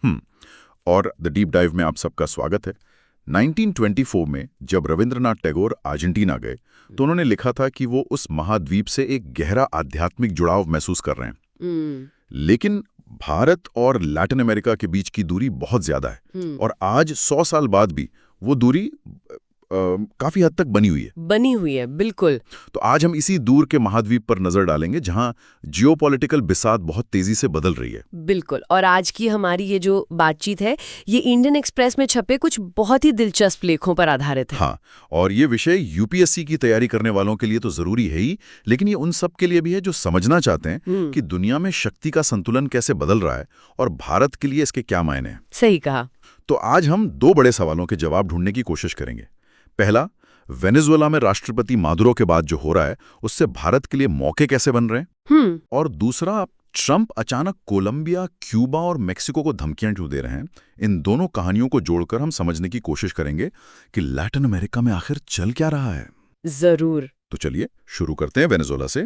और the deep dive में आप सबका स्वागत है। 1924 में जब रविंद्रनाथ टैगोर अर्जेंटीना गए तो उन्होंने लिखा था कि वो उस महाद्वीप से एक गहरा आध्यात्मिक जुड़ाव महसूस कर रहे हैं। लेकिन भारत और लैटिन अमेरिका के बीच की दूरी बहुत ज्यादा है और आज 100 साल बाद भी वो दूरी काफी हद तक बनी हुई है। बिल्कुल। तो आज हम इसी दूर के महाद्वीप पर नजर डालेंगे जहां जियोपॉलिटिकल बिसात बहुत तेजी से बदल रही है। बिल्कुल। और आज की हमारी ये जो बातचीत है ये इंडियन एक्सप्रेस में छपे कुछ बहुत ही दिलचस्प लेखों पर आधारित है। हाँ, और ये विषय यूपीएससी की तैयारी करने वालों के लिए तो जरूरी है ही, लेकिन ये उन सब के लिए भी है जो समझना चाहते हैं कि दुनिया में शक्ति का संतुलन कैसे बदल रहा है और भारत के लिए इसके क्या मायने हैं। सही कहा। तो आज हम दो बड़े सवालों के जवाब ढूंढने की कोशिश करेंगे। पहला, वेनेजुएला में राष्ट्रपति मादुरो के बाद जो हो रहा है उससे भारत के लिए मौके कैसे बन रहे हैं। और दूसरा, ट्रंप अचानक कोलंबिया, क्यूबा और मेक्सिको को धमकियां क्यों दे रहे हैं। इन दोनों कहानियों को जोड़कर हम समझने की कोशिश करेंगे कि लैटिन अमेरिका में आखिर चल क्या रहा है। जरूर। तो चलिए शुरू करते हैं वेनेजुएला से।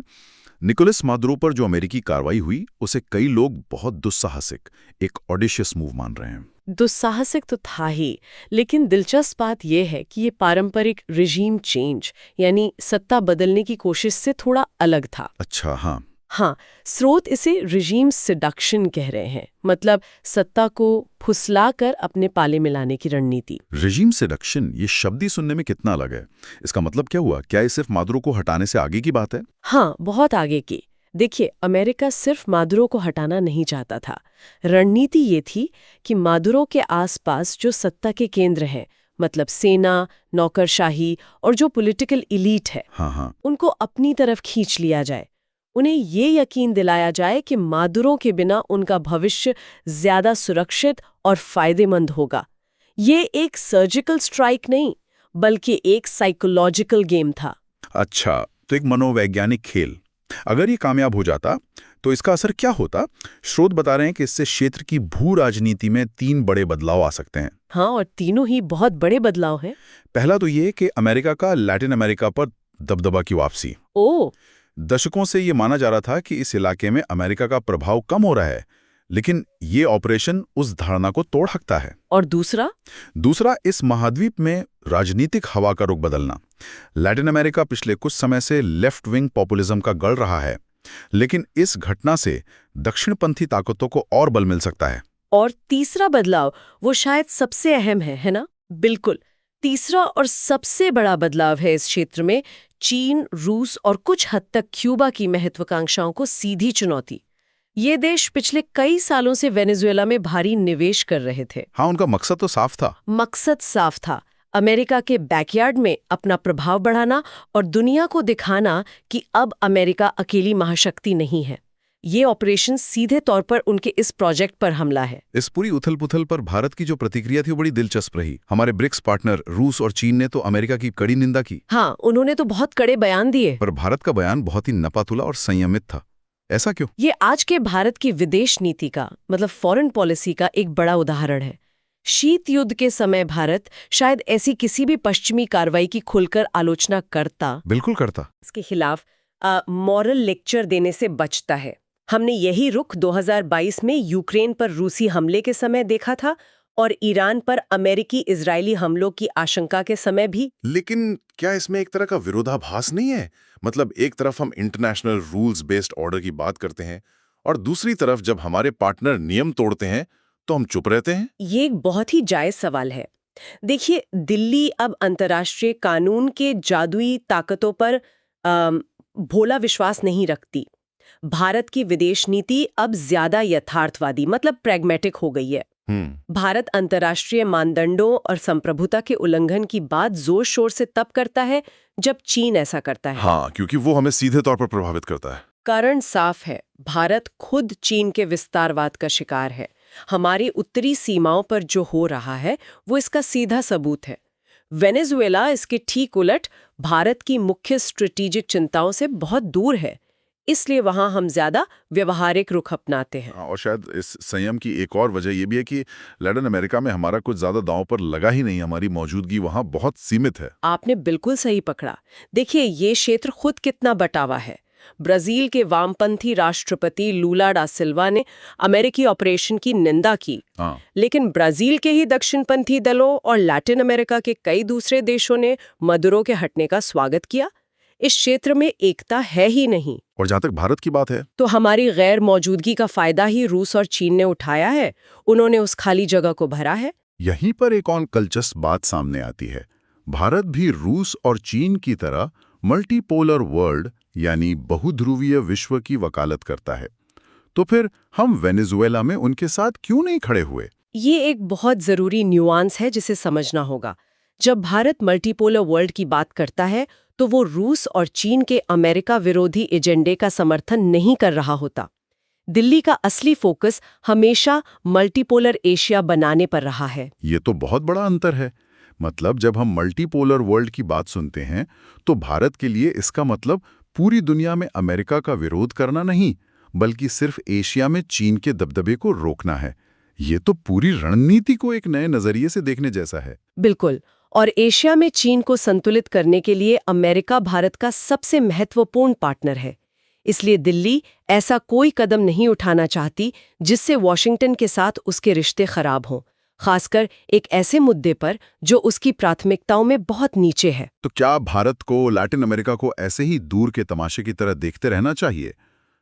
निकोलस मादुरो पर जो अमेरिकी कार्रवाई हुई उसे कई लोग बहुत दुस्साहसिक, एक ऑडिशियस मूव मान रहे हैं। दुस्साहसिक तो था ही, लेकिन दिलचस्प बात यह है कि ये पारंपरिक रिजीम चेंज यानी सत्ता बदलने की कोशिश से थोड़ा अलग था। अच्छा। हाँ, स्रोत इसे रिजीम सिडक्शन कह रहे हैं, मतलब सत्ता को फुसलाकर अपने पाले में लाने की रणनीति। रिजीम सिडक्शन, ये शब्द ही सुनने में कितना अलग है। इसका मतलब क्या हुआ? क्या ये सिर्फ मादुरो को हटाने से आगे की बात है? हाँ, बहुत आगे की। देखिए, अमेरिका सिर्फ मादुरो को हटाना नहीं चाहता था। रणनीति ये थी कि मादुरो के आसपास जो सत्ता के केंद्र हैं, मतलब सेना, नौकरशाही और जो पॉलिटिकल इलीट है, उनको अपनी तरफ खींच लिया जाए। उन्हें ये यकीन दिलाया जाए कि मादुरो के बिना उनका भविष्य ज्यादा सुरक्षित और फायदेमंद होगा। ये एक सर्जिकल स्ट्राइक नहीं, बल्कि एक साइकोलॉजिकल गेम था। अच्छा, तो एक मनोवैज्ञानिक खेल। अगर ये कामयाब हो जाता तो इसका असर क्या होता? स्रोत बता रहे हैं कि इससे क्षेत्र की भू राजनीति में 3 बड़े बदलाव आ सकते हैं। हाँ, और तीनों ही बहुत बड़े बदलाव हैं। पहला तो ये कि अमेरिका का लैटिन अमेरिका पर दबदबा की वापसी। दशकों से ये माना जा रहा था कि इस इलाके में अमेरिका का प्रभाव कम हो रहा है, लेकिन ये ऑपरेशन उस धारणा को तोड़ सकता है। और दूसरा, इस महाद्वीप में राजनीतिक हवा का रुख बदलना। लैटिन अमेरिका पिछले कुछ समय से लेफ्ट विंग पॉपुलिज्म का गढ़ रहा है, लेकिन इस घटना से दक्षिणपंथी ताकतों को और बल मिल सकता है। और तीसरा बदलाव, वो शायद सबसे अहम है ना? बिल्कुल। तीसरा और सबसे बड़ा बदलाव है इस क्षेत्र में चीन, रूस और कुछ हद तक क्यूबा की महत्वाकांक्षाओं को सीधी चुनौती। ये देश पिछले कई सालों से वेनेजुएला में भारी निवेश कर रहे थे। हाँ, उनका मकसद तो साफ था। अमेरिका के बैकयार्ड में अपना प्रभाव बढ़ाना और दुनिया को दिखाना कि अब अमेरिका अकेली महाशक्ति नहीं है। ये ऑपरेशन सीधे तौर पर उनके इस प्रोजेक्ट पर हमला है। इस पूरी उथल-पुथल पर भारत की जो प्रतिक्रिया थी वो बड़ी दिलचस्प रही। हमारे ब्रिक्स पार्टनर रूस और चीन ने तो अमेरिका की कड़ी निंदा की। हाँ, उन्होंने तो बहुत कड़े बयान दिए। पर भारत का बयान बहुत ही नपातुला और संयमित था। ऐसा क्यों? ये आज के भारत की विदेश नीति का, मतलब फॉरेन पॉलिसी का एक बड़ा उदाहरण है। शीत युद्ध के समय भारत शायद ऐसी किसी भी पश्चिमी कार्रवाई की खुलकर आलोचना बिल्कुल करता। इसके खिलाफ मॉरल लेक्चर देने से बचता है। हमने यही रुख 2022 में यूक्रेन पर रूसी हमले के समय देखा था और ईरान पर अमेरिकी इजरायली हमलों की आशंका के समय भी। लेकिन क्या इसमें एक तरह का विरोधाभास नहीं है? मतलब एक तरफ हम इंटरनेशनल रूल्स बेस्ड ऑर्डर की बात करते हैं और दूसरी तरफ जब हमारे पार्टनर नियम तोड़ते हैं तो हम चुप रहते हैं। ये एक बहुत ही जायज सवाल है। देखिए, दिल्ली अब अंतर्राष्ट्रीय कानून के जादुई ताकतों पर भोला विश्वास नहीं रखती। भारत की विदेश नीति अब ज्यादा यथार्थवादी, मतलब प्रैग्मेटिक हो गई है। भारत अंतर्राष्ट्रीय मानदंडों और संप्रभुता के उल्लंघन की बात जोर शोर से तब करता है जब चीन ऐसा करता है। हाँ, क्योंकि वो हमें सीधे तौर पर प्रभावित करता है। कारण साफ है, भारत खुद चीन के विस्तारवाद का शिकार है। हमारी उत्तरी सीमाओं पर जो हो रहा है वो इसका सीधा सबूत है। वेनेजुएला इसके ठीक उलट भारत की मुख्य स्ट्रेटेजिक चिंताओं से बहुत दूर है, इसलिए वहां हम ज्यादा व्यवहारिक रुख अपनाते हैं। और शायद इस संयम की एक और वजह यह भी है कि लैटिन अमेरिका में हमारा कुछ ज्यादा दांव पर लगा ही नहीं। हमारी मौजूदगी वहां बहुत सीमित है। आपने बिल्कुल सही पकड़ा। देखिए, ये क्षेत्र खुद कितना बटा हुआ है। ब्राजील के वामपंथी राष्ट्रपति लूला डा सिल्वा ने अमेरिकी ऑपरेशन की निंदा की। लेकिन ब्राजील के ही दक्षिणपंथी दलों और लैटिन अमेरिका के कई दूसरे देशों ने मदुरो के हटने का स्वागत किया। इस क्षेत्र में एकता है ही नहीं। और जहां तक भारत की बात है तो हमारी गैर मौजूदगी का फायदा ही रूस और चीन ने उठाया है। उन्होंने उस खाली जगह को भरा है। यहीं पर एक और दिलचस्प बात सामने आती है। भारत भी रूस और चीन की तरह मल्टीपोलर वर्ल्ड यानी बहुध्रुवीय विश्व की वकालत करता है। तो फिर हम वेनेजुएला में उनके साथ क्यों नहीं खड़े हुए? ये एक बहुत जरूरी न्यूआंस है जिसे समझना होगा। जब भारत मल्टीपोलर वर्ल्ड की बात करता है तो वो रूस और चीन के अमेरिका विरोधी एजेंडे का समर्थन नहीं कर रहा होता। दिल्ली का असली फोकस हमेशा मल्टीपोलर एशिया बनाने पर रहा है। ये तो बहुत बड़ा अंतर है। मतलब जब हम मल्टीपोलर वर्ल्ड की बात सुनते हैं तो भारत के लिए इसका मतलब पूरी दुनिया में अमेरिका का विरोध करना नहीं, बल्कि सिर्फ एशिया में चीन के दबदबे को रोकना है। ये तो पूरी रणनीति को एक नए नजरिए से देखने जैसा है। बिल्कुल। और एशिया में चीन को संतुलित करने के लिए अमेरिका भारत का सबसे महत्वपूर्ण पार्टनर है। इसलिए दिल्ली ऐसा कोई कदम नहीं उठाना चाहती जिससे वॉशिंगटन के साथ उसके रिश्ते खराब हों, खासकर एक ऐसे मुद्दे पर जो उसकी प्राथमिकताओं में बहुत नीचे है। तो क्या भारत को लैटिन अमेरिका को ऐसे ही दूर के तमाशे की तरह देखते रहना चाहिए?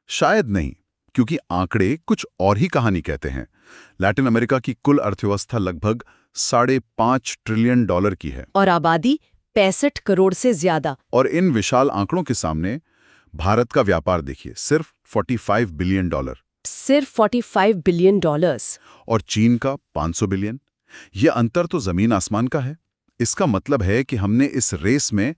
शायद नहीं, क्योंकि आंकड़े कुछ और ही कहानी कहते हैं। लैटिन अमेरिका की कुल अर्थव्यवस्था लगभग $5.5 ट्रिलियन की है और आबादी 65 करोड़ से ज्यादा। और इन विशाल आंकड़ों के सामने भारत का व्यापार देखिए, सिर्फ $45 बिलियन। सिर्फ $45 बिलियन। और चीन का 500 बिलियन। यह अंतर तो जमीन आसमान का है। इसका मतलब है कि हमने इस रेस में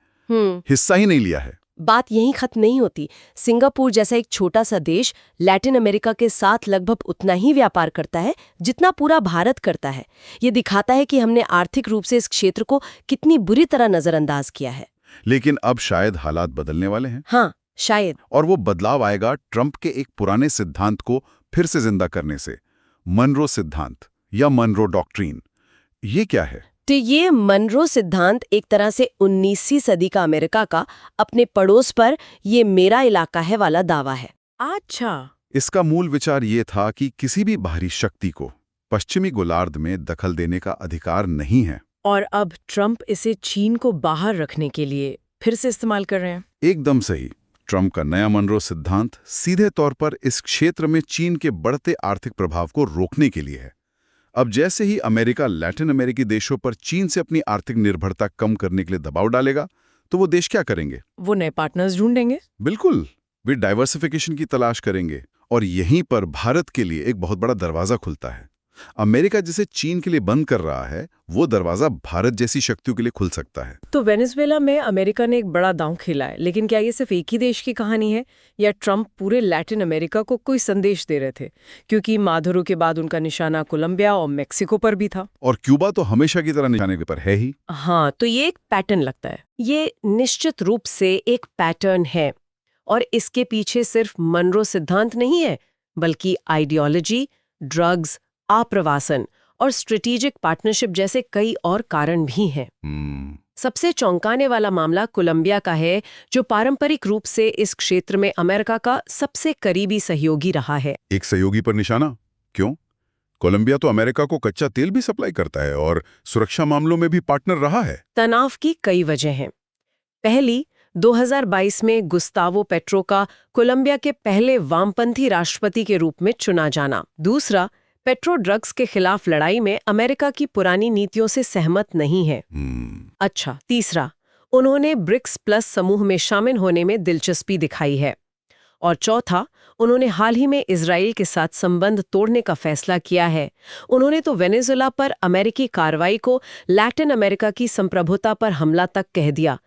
हिस्सा ही नहीं लिया है। बात यहीं खत्म नहीं होती। सिंगापुर जैसा एक छोटा सा देश लैटिन अमेरिका के साथ लगभग उतना ही व्यापार करता है जितना पूरा भारत करता है। ये दिखाता है कि हमने आर्थिक रूप से इस क्षेत्र को कितनी बुरी तरह नजरअंदाज किया है। लेकिन अब शायद हालात बदलने वाले हैं। हाँ, शायद। और वो बदलाव आएगा ट्रंप के एक पुराने सिद्धांत को फिर से जिंदा करने से, मनरो सिद्धांत या मनरो डॉक्ट्रीन। ये क्या है? तो ये मनरो सिद्धांत एक तरह से 19वीं सदी का अमेरिका का अपने पड़ोस पर ये मेरा इलाका है वाला दावा है। अच्छा। इसका मूल विचार ये था कि किसी भी बाहरी शक्ति को पश्चिमी गोलार्ध में दखल देने का अधिकार नहीं है। और अब ट्रंप इसे चीन को बाहर रखने के लिए फिर से इस्तेमाल कर रहे हैं। एकदम सही। ट्रंप का नया मनरो सिद्धांत सीधे तौर पर इस क्षेत्र में चीन के बढ़ते आर्थिक प्रभाव को रोकने के लिए है। अब जैसे ही अमेरिका लैटिन अमेरिकी देशों पर चीन से अपनी आर्थिक निर्भरता कम करने के लिए दबाव डालेगा, तो वो देश क्या करेंगे? वो नए पार्टनर्स ढूंढेंगे। बिल्कुल, वे डाइवर्सिफिकेशन की तलाश करेंगे। और यहीं पर भारत के लिए एक बहुत बड़ा दरवाजा खुलता है। अमेरिका जिसे चीन के लिए बंद कर रहा है, वो दरवाजा भारत जैसी शक्तियों के लिए खुल सकता है। तो वेनेजुएला में अमेरिका ने एक बड़ा दांव खेला है, लेकिन क्या ये सिर्फ एक ही देश की कहानी है या ट्रंप पूरे लैटिन अमेरिका को कोई संदेश दे रहे थे? क्योंकि मादुरो के बाद उनका निशाना कोलंबिया और मेक्सिको पर भी था। और क्यूबा तो हमेशा की तरह निशाने पर है ही। हाँ, तो ये एक पैटर्न लगता है। ये निश्चित रूप से एक पैटर्न है। और इसके पीछे सिर्फ मनरो सिद्धांत नहीं है, बल्कि आइडियोलॉजी, ड्रग्स, आप्रवासन और स्ट्रेटेजिक पार्टनरशिप जैसे कई और कारण भी हैं। सबसे चौंकाने वाला मामला कोलंबिया का है, जो पारंपरिक रूप से इस क्षेत्र में अमेरिका का सबसे करीबी सहयोगी रहा है। एक सहयोगी पर निशाना क्यों? कोलंबिया तो अमेरिका को कच्चा तेल भी सप्लाई करता है और सुरक्षा मामलों में भी पार्टनर रहा है। तनाव की कई वजह हैं। पहली, 2022 में गुस्तावो पेट्रो का कोलंबिया के पहले वामपंथी राष्ट्रपति के रूप में चुना जाना। दूसरा, पेट्रो ड्रग्स के खिलाफ लड़ाई में अमेरिका की पुरानी नीतियों से सहमत नहीं है। अच्छा, तीसरा, उन्होंने ब्रिक्स प्लस समूह में शामिल होने में दिलचस्पी दिखाई है। और चौथा, उन्होंने हाल ही में इजराइल के साथ संबंध तोड़ने का फैसला किया है। उन्होंने तो वेनेजुएला पर अमेरिकी कार्रवाई को लैटिन अमेरिका की संप्रभुता पर हमला तक कह दिया।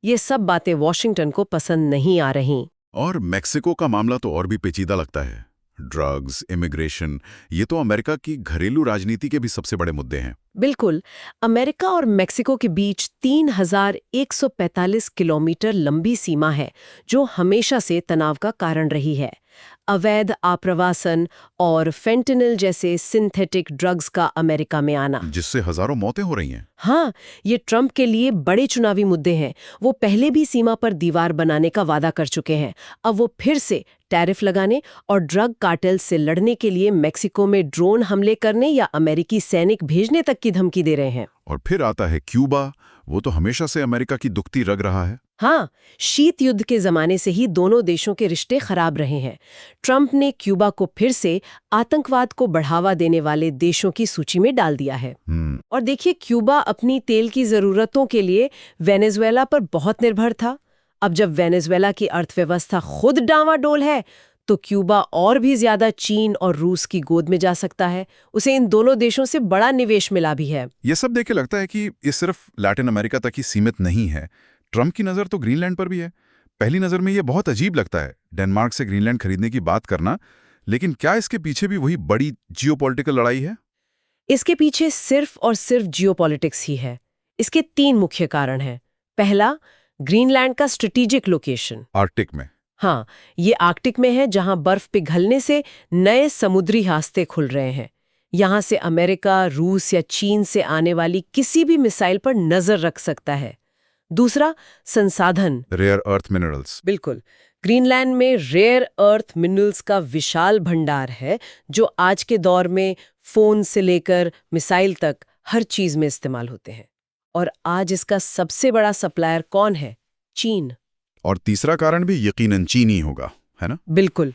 ये सब बातें वॉशिंगटन को पसंद नहीं आ रही। और मेक्सिको का मामला तो और भी पेचीदा लगता है। ड्रग्स, इमिग्रेशन, ये तो अमेरिका की घरेलू राजनीति के भी सबसे बड़े मुद्दे हैं। बिल्कुल। अमेरिका और मेक्सिको के बीच 3145 किलोमीटर लंबी सीमा है, जो हमेशा से तनाव का कारण रही है। अवैध आप्रवासन और फेंटेनिल जैसे सिंथेटिक ड्रग्स का अमेरिका में आना। जिससे हजारों मौतें हो रही हैं। हाँ, ये ट्रंप के लिए बड़े चुनावी मुद्दे हैं। वो पहले भी सीमा पर दीवार बनाने का वादा कर चुके हैं। अब वो फिर से टैरिफ लगाने और ड्रग कार्टेल से लड़ने के लिए मेक्सिको में ड्रोन हमले करने या अमेरिकी सैनिक भेजने तक की धमकी दे रहे हैं। और फिर आता है क्यूबा। वो तो हमेशा से अमेरिका की दुखती रग रहा है। हाँ, शीत युद्ध के जमाने से ही दोनों देशों के रिश्ते खराब रहे हैं। ट्रंप ने क्यूबा को फिर से आतंकवाद को बढ़ावा देने वाले देशों की सूची में डाल दिया है। और देखिए, क्यूबा अपनी तेल की जरूरतों के लिए वेनेजुएला पर बहुत निर्भर था। अब जब वेनेजुएला की अर्थव्यवस्था खुद डांवाडोल है, तो क्यूबा और भी ज्यादा चीन और रूस की गोद में जा सकता है। उसे इन दोनों देशों से बड़ा निवेश मिला भी है। ये सब देख के लगता है कि ये सिर्फ लैटिन अमेरिका तक ही सीमित नहीं है। ट्रंप की नज़र तो ग्रीनलैंड पर भी है। पहली नज़र में ये बहुत अजीब लगता है, डेनमार्क से ग्रीनलैंड खरीदने की बात करना, लेकिन क्या इसके पीछे भी वही बड़ी जियोपॉलिटिकल लड़ाई है? इसके पीछे सिर्फ और सिर्फ जियोपॉलिटिक्स ही है। इसके 3 मुख्य कारण हैं। पहला, ग्रीनलैंड का स्ट्रेटेजिक लोकेशन आर्कटिक में। हाँ, ये आर्कटिक में है, जहां बर्फ पिघलने से नए समुद्री रास्ते खुल रहे हैं। यहां से अमेरिका, रूस या चीन से आने वाली किसी भी मिसाइल पर नजर रख सकता है। दूसरा, संसाधन, रेयर अर्थ मिनरल्स। बिल्कुल, ग्रीनलैंड में रेयर अर्थ मिनरल्स का विशाल भंडार है, जो आज के दौर में फोन से लेकर मिसाइल तक हर चीज में इस्तेमाल होते हैं। और आज इसका सबसे बड़ा सप्लायर कौन है? चीन। और तीसरा कारण भी यकीनन चीन ही होगा, है ना? बिल्कुल,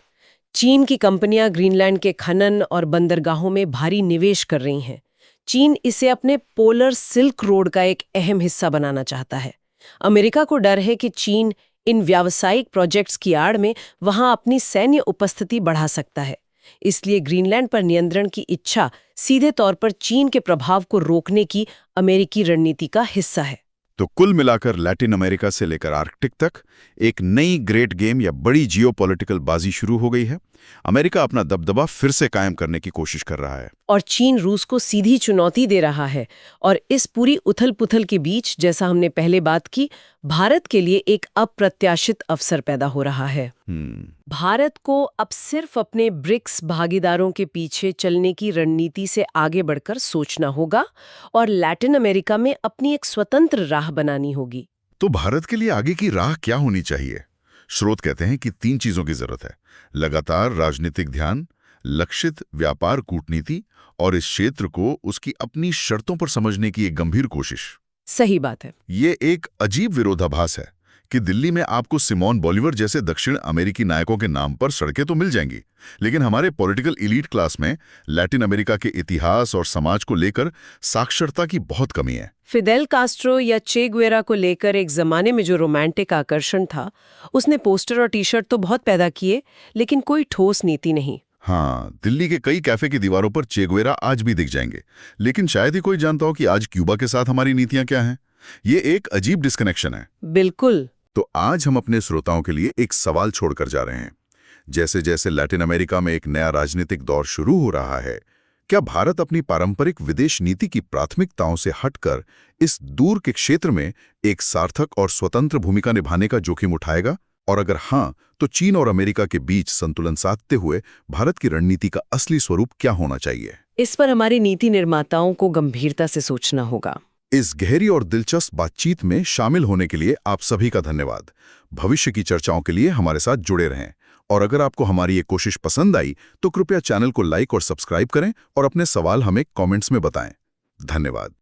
चीन की कंपनियां ग्रीनलैंड के खनन और बंदरगाहों में भारी निवेश कर रही हैं। चीन इसे अपने पोलर सिल्क रोड का एक अहम हिस्सा बनाना चाहता है। अमेरिका को डर है कि चीन इन व्यावसायिक प्रोजेक्ट्स की आड़ में वहां अपनी सैन्य उपस्थिति बढ़ा सकता है। इसलिए ग्रीनलैंड पर नियंत्रण की इच्छा सीधे तौर पर चीन के प्रभाव को रोकने की अमेरिकी रणनीति का हिस्सा है। तो कुल मिलाकर लैटिन अमेरिका से लेकर आर्कटिक तक एक नई ग्रेट गेम या बड़ी जियोपॉलिटिकल बाजी शुरू हो गई है। अमेरिका अपना दबदबा फिर से कायम करने की कोशिश कर रहा है और चीन रूस को सीधी चुनौती दे रहा है। और इस पूरी उथल-पुथल के बीच, जैसा हमने पहले बात की, भारत के लिए एक अप्रत्याशित अवसर पैदा हो रहा है। भारत को अब सिर्फ अपने ब्रिक्स भागीदारों के पीछे चलने की रणनीति से आगे बढ़कर सोचना होगा और लैटिन अमेरिका में अपनी एक स्वतंत्र राह बनानी होगी। तो भारत के लिए आगे की राह क्या होनी चाहिए? स्रोत कहते हैं कि 3 चीजों की जरूरत है: लगातार राजनीतिक ध्यान, लक्षित व्यापार कूटनीति और इस क्षेत्र को उसकी अपनी शर्तों पर समझने की एक गंभीर कोशिश। सही बात है। ये एक अजीब विरोधाभास है कि दिल्ली में आपको सिमोन बोलिवर जैसे दक्षिण अमेरिकी नायकों के नाम पर सड़कें तो मिल जाएंगी, लेकिन हमारे पॉलिटिकल एलीट क्लास में लैटिन अमेरिका के इतिहास और समाज को लेकर साक्षरता की बहुत कमी है। फिदेल कास्ट्रो या चे गुवेरा को लेकर एक जमाने में जो रोमांटिक आकर्षण था, उसने पोस्टर और टी शर्ट तो बहुत पैदा किए, लेकिन कोई ठोस नीति नहीं। हाँ, दिल्ली के कई कैफे की दीवारों पर चे गुवेरा आज भी दिख जाएंगे, लेकिन शायद ही कोई जानता हो कि आज क्यूबा के साथ हमारी नीतियां क्या हैं। ये एक अजीब डिस्कनेक्शन है। बिल्कुल। तो आज हम अपने श्रोताओं के लिए एक सवाल छोड़कर जा रहे हैं। जैसे जैसे लैटिन अमेरिका में एक नया राजनीतिक दौर शुरू हो रहा है, क्या भारत अपनी पारंपरिक विदेश नीति की प्राथमिकताओं से हटकर इस दूर के क्षेत्र में एक सार्थक और स्वतंत्र भूमिका निभाने का जोखिम उठाएगा? और अगर हाँ, तो चीन और अमेरिका के बीच संतुलन साधते हुए भारत की रणनीति का असली स्वरूप क्या होना चाहिए? इस पर हमारी नीति निर्माताओं को गंभीरता से सोचना होगा। इस गहरी और दिलचस्प बातचीत में शामिल होने के लिए आप सभी का धन्यवाद। भविष्य की चर्चाओं के लिए हमारे साथ जुड़े रहें। और अगर आपको हमारी ये कोशिश पसंद आई तो कृपया चैनल को लाइक और सब्सक्राइब करें और अपने सवाल हमें कमेंट्स में बताएं। धन्यवाद।